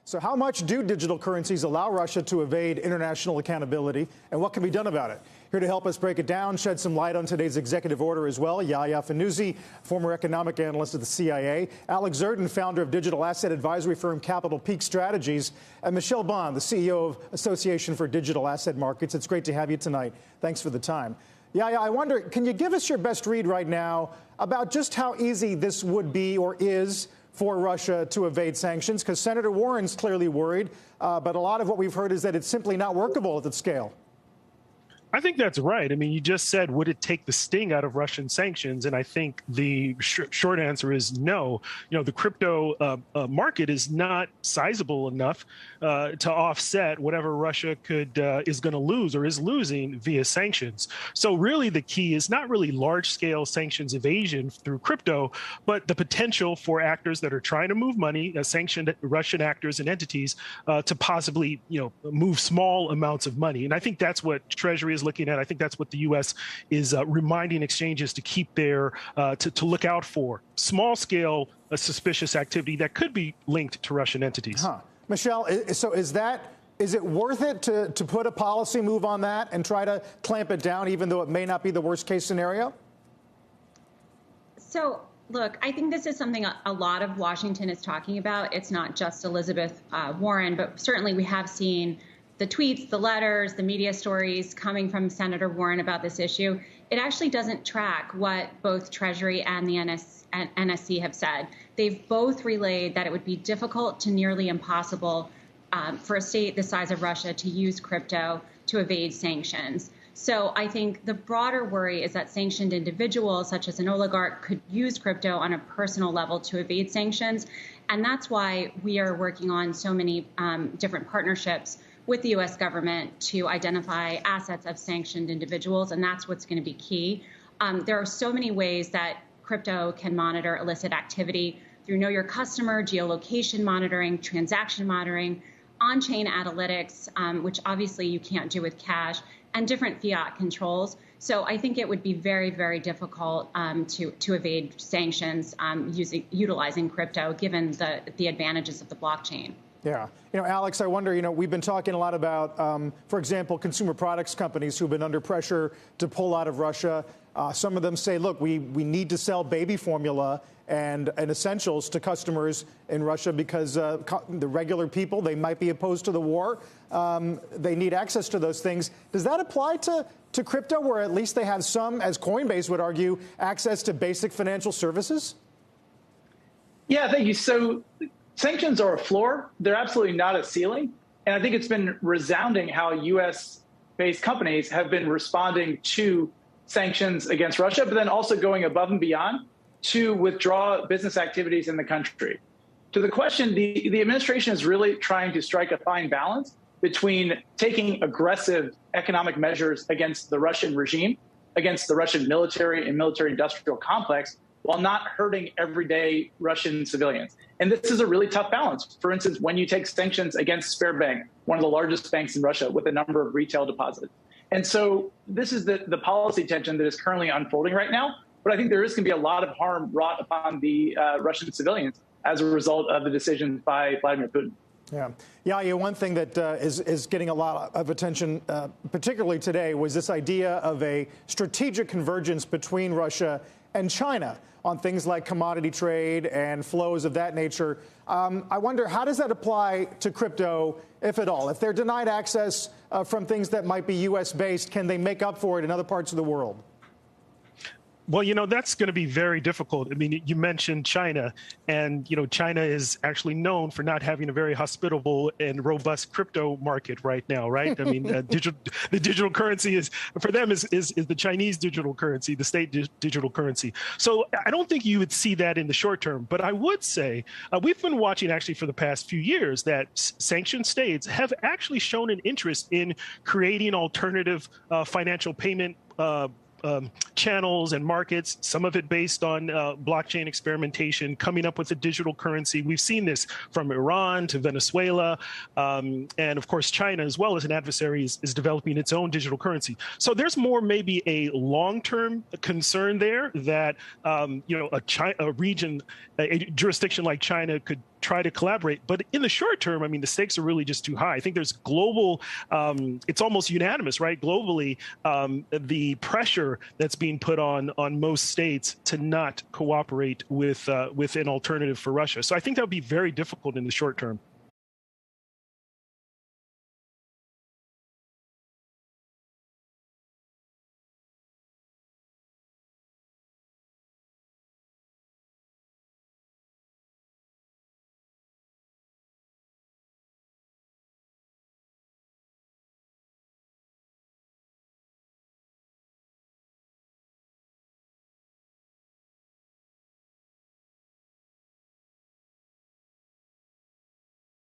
So how much do digital currencies allow Russia to evade international accountability, and what can be done about it? Here to help us break it down, shed some light on today's executive order as well, Yahya Fannouzi, former economic analyst at the CIA, Alex Zerton, founder of digital asset advisory firm Capital Peak Strategies, and Michelle Bond, the CEO of Association for Digital Asset Markets. It's great to have you tonight. Thanks for the time. Yahya, I wonder, can you give us your best read right now about just how easy this would be or is for Russia to evade sanctions? Because Senator Warren's clearly worried, but a lot of what we've heard is that it's simply not workable at that scale. I think that's right. I mean, you just said, would it take the sting out of Russian sanctions? And I think the short answer is no. You know, the crypto market is not sizable enough to offset whatever Russia is going to lose or is losing via sanctions. So really, the key is not really large-scale sanctions evasion through crypto, but the potential for actors that are trying to move money, sanctioned Russian actors and entities, to possibly, move small amounts of money. And I think that's what Treasury is looking at. I think that's what the U.S. is reminding exchanges to keep there, to look out for small-scale suspicious activity that could be linked to Russian entities. Michelle, so is it worth it to put a policy move on that and try to clamp it down, even though it may not be the worst-case scenario? So, look, I think this is something a lot of Washington is talking about. It's not just Elizabeth Warren, but certainly we have seen the tweets, the letters, the media stories coming from Senator Warren about this issue. It actually doesn't track what both Treasury and the NSC have said. They've both relayed that it would be difficult to nearly impossible for a state the size of Russia to use crypto to evade sanctions. So I think the broader worry is that sanctioned individuals, such as an oligarch, could use crypto on a personal level to evade sanctions. And that's why we are working on so many different partnerships with the U.S. government to identify assets of sanctioned individuals, and that's what's going to be key. There are so many ways that crypto can monitor illicit activity through Know Your Customer, geolocation monitoring, transaction monitoring, on-chain analytics, which obviously you can't do with cash, and different fiat controls. So I think it would be very, very difficult to evade sanctions utilizing crypto, given the advantages of the blockchain. Yeah. Alex, I wonder, we've been talking a lot about, for example, consumer products companies who've been under pressure to pull out of Russia. Some of them say, look, we need to sell baby formula and essentials to customers in Russia because the regular people, they might be opposed to the war. They need access to those things. Does that apply to crypto, where at least they have some, as Coinbase would argue, access to basic financial services? Yeah, thank you. So sanctions are a floor. They're absolutely not a ceiling. And I think it's been resounding how U.S.-based companies have been responding to sanctions against Russia, but then also going above and beyond to withdraw business activities in the country. To the question, the administration is really trying to strike a fine balance between taking aggressive economic measures against the Russian regime, against the Russian military and military-industrial complex, while not hurting everyday Russian civilians. And this is a really tough balance. For instance, when you take sanctions against Sberbank, one of the largest banks in Russia with a number of retail deposits. And so this is the policy tension that is currently unfolding right now. But I think there is going to be a lot of harm wrought upon the Russian civilians as a result of the decisions by Vladimir Putin. Yeah, one thing that is getting a lot of attention, particularly today, was this idea of a strategic convergence between Russia and China on things like commodity trade and flows of that nature. I wonder, how does that apply to crypto, if at all? If they're denied access from things that might be U.S.-based, can they make up for it in other parts of the world? Well, that's going to be very difficult. I mean, you mentioned China, and, China is actually known for not having a very hospitable and robust crypto market right now, right? I mean, the digital currency is the Chinese digital currency, the state digital currency. So I don't think you would see that in the short term. But I would say we've been watching actually for the past few years that sanctioned states have actually shown an interest in creating alternative financial payment channels and markets, some of it based on blockchain experimentation, coming up with a digital currency. We've seen this from Iran to Venezuela, and of course China as well as an adversary is developing its own digital currency. So there's more maybe a long-term concern there that a jurisdiction like China could try to collaborate. But in the short term, I mean, the stakes are really just too high. I think there's global, it's almost unanimous, right? Globally, the pressure that's being put on most states to not cooperate with an alternative for Russia. So I think that would be very difficult in the short term.